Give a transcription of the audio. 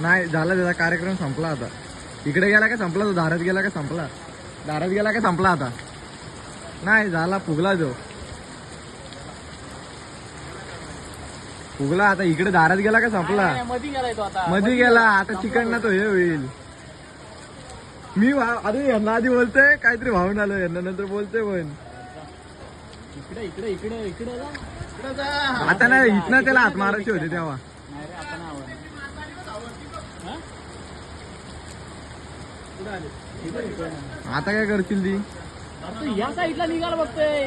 नाही झाला त्याचा कार्यक्रम संपला आता. इकडे गेला का संपला तो, दारात गेला का संपला, दारात गेला का संपला आता. नाही झाला, फुगला जो, फुगला आता. इकडे दारात गेला का संपला, मध्ये गेला आता. चिकन ना तो हे होईल. मी अरे यांना आधी बोलतोय काहीतरी भावून आलो, यांना नंतर बोलतोय पण इकडे इकडे इकडे इकडे आता नाही. इथनं त्याला हात मारायचे होते तेव्हा. आता काय करतील ती. या साईडला निघाला बघतोय.